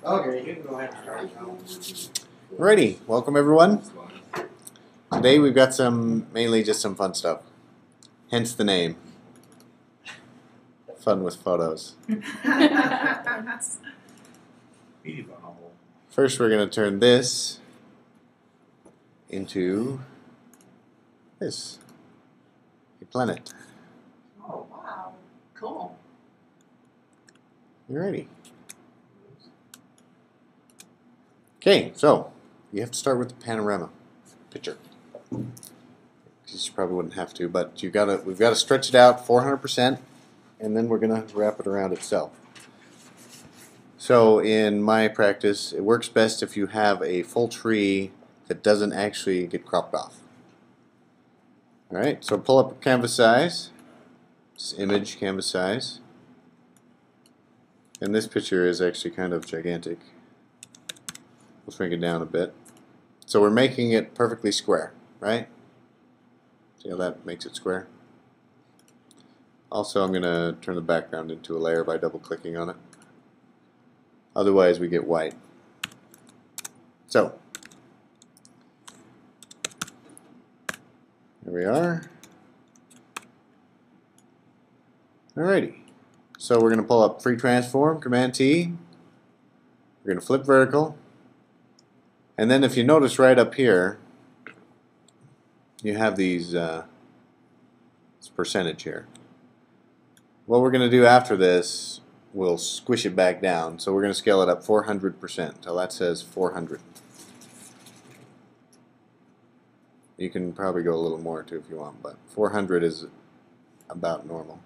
Okay, you can go ahead and start now. Alrighty, welcome everyone. Today we've got mainly just some fun stuff. Hence the name. Fun with photos. First we're going to turn this into this. A planet. Oh, wow. Cool. Alrighty. Okay, so you have to start with the panorama picture. You probably wouldn't have to, but we've got to stretch it out 400%, and then we're going to wrap it around itself. So in my practice, it works best if you have a full tree that doesn't actually get cropped off. Alright, so pull up canvas size, this image canvas size, and this picture is actually kind of gigantic. We'll shrink it down a bit. So we're making it perfectly square, right? See how that makes it square? Also, I'm going to turn the background into a layer by double-clicking on it. Otherwise, we get white. So, here we are. Alrighty. So we're going to pull up Free Transform, Command-T. We're going to flip vertical. And then if you notice right up here, you have these this percentage here. What we're going to do after this, we'll squish it back down. So we're going to scale it up 400%. So that says 400. You can probably go a little more too if you want, but 400 is about normal.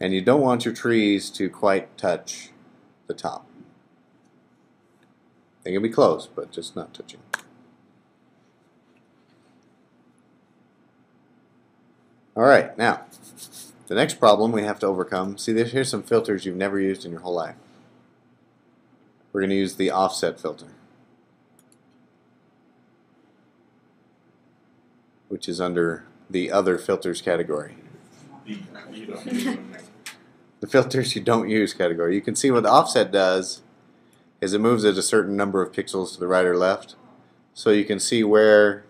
And you don't want your trees to quite touch the top. They can be close, but just not touching. Alright, now, the next problem we have to overcome, see here's some filters you've never used in your whole life. We're going to use the offset filter, which is under the other filters category. The filters you don't use category. You can see what the offset does is it moves it a certain number of pixels to the right or left, so you can see where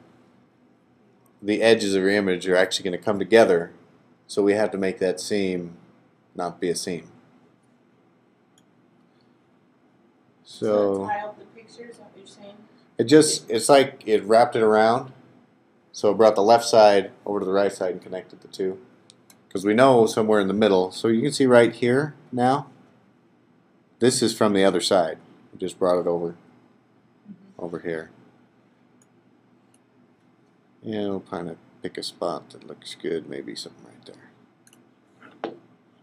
the edges of your image are actually going to come together, so we have to make that seam not be a seam. So Tie up the pictures, is that what you're saying? it's like it wrapped it around, so it brought the left side over to the right side and connected the two, because we know somewhere in the middle, so you can see right here now, this is from the other side. We just brought it over here. Yeah, we'll kind of pick a spot that looks good, maybe something right there.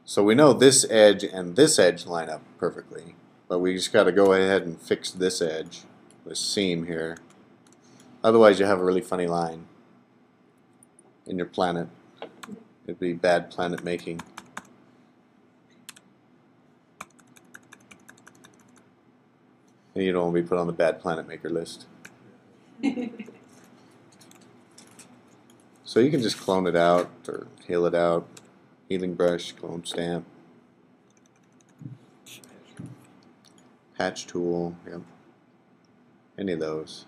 So we know this edge and this edge line up perfectly, but we just got to go ahead and fix this edge, this seam here. Otherwise you have a really funny line in your planet. It'd be bad planet making. And you don't want to be put on the bad planet maker list. So you can just clone it out or heal it out. Healing brush, clone stamp, patch tool, yep. Any of those.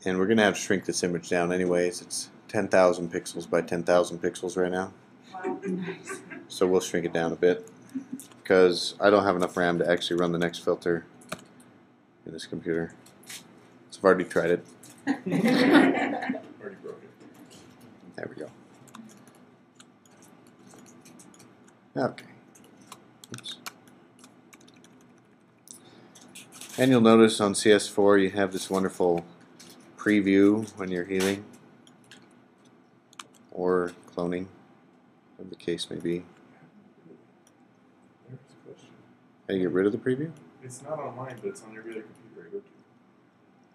And we're going to have to shrink this image down anyways. It's 10,000 pixels by 10,000 pixels right now. Wow, nice. So we'll shrink it down a bit, because I don't have enough RAM to actually run the next filter in this computer. So I've already tried it. Already broke it. There we go. Okay. Oops. And you'll notice on CS4 you have this wonderful preview when you're healing or cloning, whatever the case may be. There's a question. How do you get rid of the preview? It's not on mine, but it's on every other computer I go to.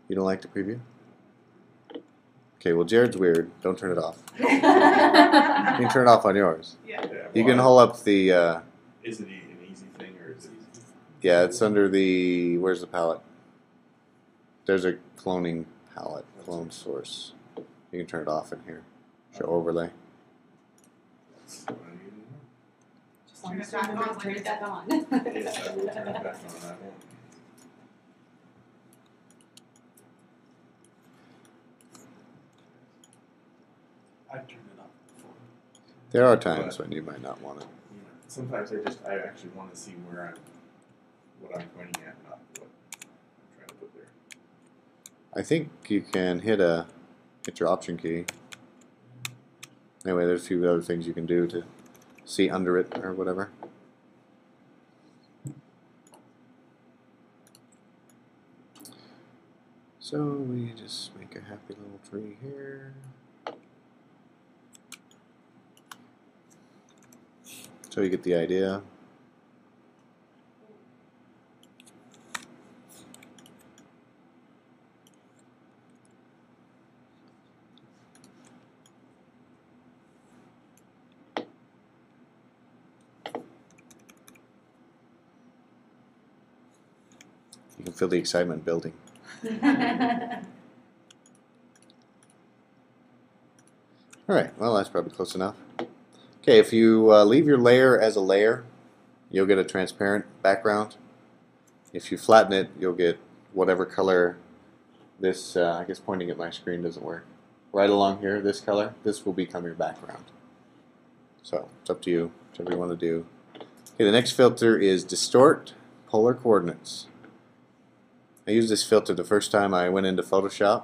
You don't like the preview? Okay, well Jared's weird. Don't turn it off. You Yeah. can turn it off on yours. Yeah. You can hold up the, Is it an easy thing or is it easy? yeah, it's under the, where's the palette? There's a cloning palette, clone source. You can turn it off in here. Show overlay. That's what I need to know. Just turn it back on. Turn it back on. Yes, I will turn it back on. I won't. I've turned it off before. There are times when you might not want it. You know, sometimes I actually want to see what I'm pointing at, not what I'm trying to put there. I think you can hit your option key. Anyway, there's a few other things you can do to see under it or whatever. So we just make a happy little tree here. So you get the idea. You can feel the excitement building. Alright, well that's probably close enough. Okay, if you leave your layer as a layer, you'll get a transparent background. If you flatten it, you'll get whatever color this, I guess pointing at my screen doesn't work. Right along here, this color, this will become your background. So, it's up to you, whatever you want to do. Okay, the next filter is Distort Polar Coordinates. I used this filter the first time I went into Photoshop,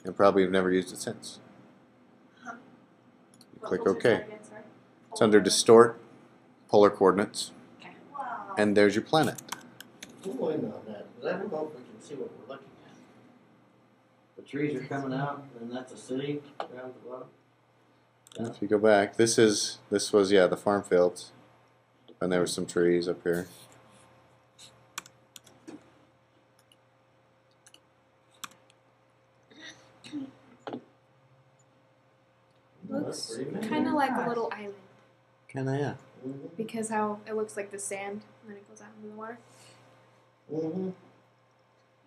and probably have never used it since. Click OK. It's under Distort Polar Coordinates, Wow. and there's your planet. Ooh, I know that, but I don't know if we can see what we're looking at. The trees are coming out, and that's a city down below. Yeah. If you go back, this was the farm fields, and there were some trees up here. Looks Pretty amazing. kind of like a little island Kinda, yeah. Mhm. because how it looks like the sand and then it goes out into the water. Mhm.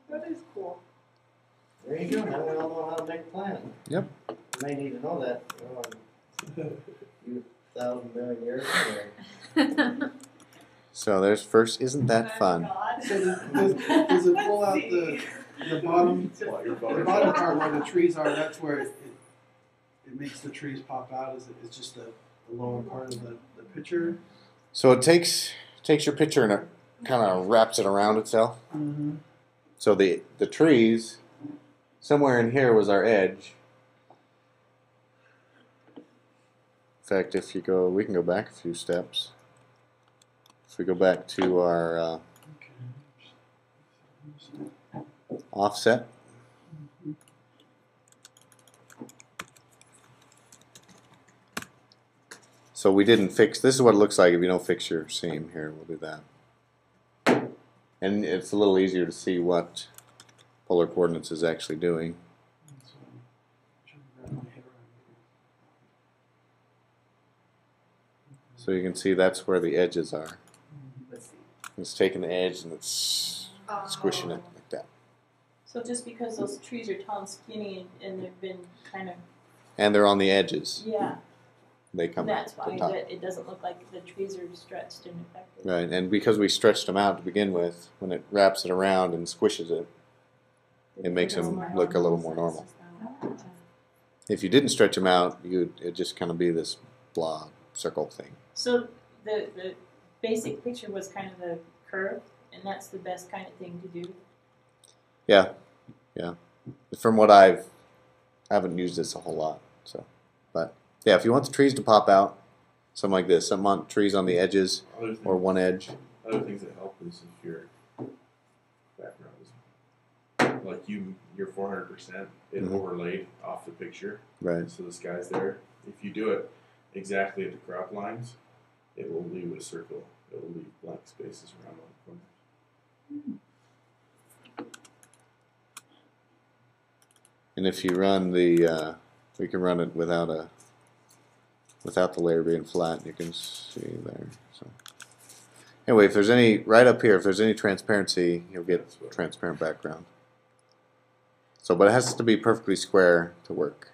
That is cool. There you go. Now we all know how to make a plan. Yep. You may need to know that in a few thousand million years. Anyway. So there's first. Isn't that fun? So does it pull out the bottom? While you're The photographing. bottom part where the trees are, that's where it makes the trees pop out. It's just the lower part of the picture. So it takes your picture and it kind of wraps it around itself. Mm-hmm. So the trees, somewhere in here was our edge. In fact, if you go, we can go back a few steps. If we go back to our offset. So we didn't fix, this is what it looks like if you don't fix your seam here. We'll do that. And it's a little easier to see what polar coordinates is actually doing. So you can see that's where the edges are. It's taking the edge and it's squishing it like that. So just because those trees are tall and skinny and they've been kind of, And they're on the edges. yeah, They come that's out the why top. it doesn't look like the trees are stretched and affected. Right, and because we stretched them out to begin with, when it wraps it around and squishes it, it makes them look a little more normal. If you didn't stretch them out, it'd just kind of be this blob circle thing. So the basic picture was kind of the curve, and that's the best kind of thing to do. Yeah, yeah. From what I haven't used this a whole lot, so. But yeah, if you want the trees to pop out, something like this, some on trees on the edges Other or one edge. Other things that help is if your background is like you're 400%, it Mhm. overlaid off the picture, Right. so the sky's there. If you do it exactly at the crop lines, it will leave a circle. It will leave blank spaces around all the corners. And if you run the, we can run it without the layer being flat. You can see there. So anyway, if there's any right up here, if there's any transparency, you'll get transparent background. So, but it has to be perfectly square to work.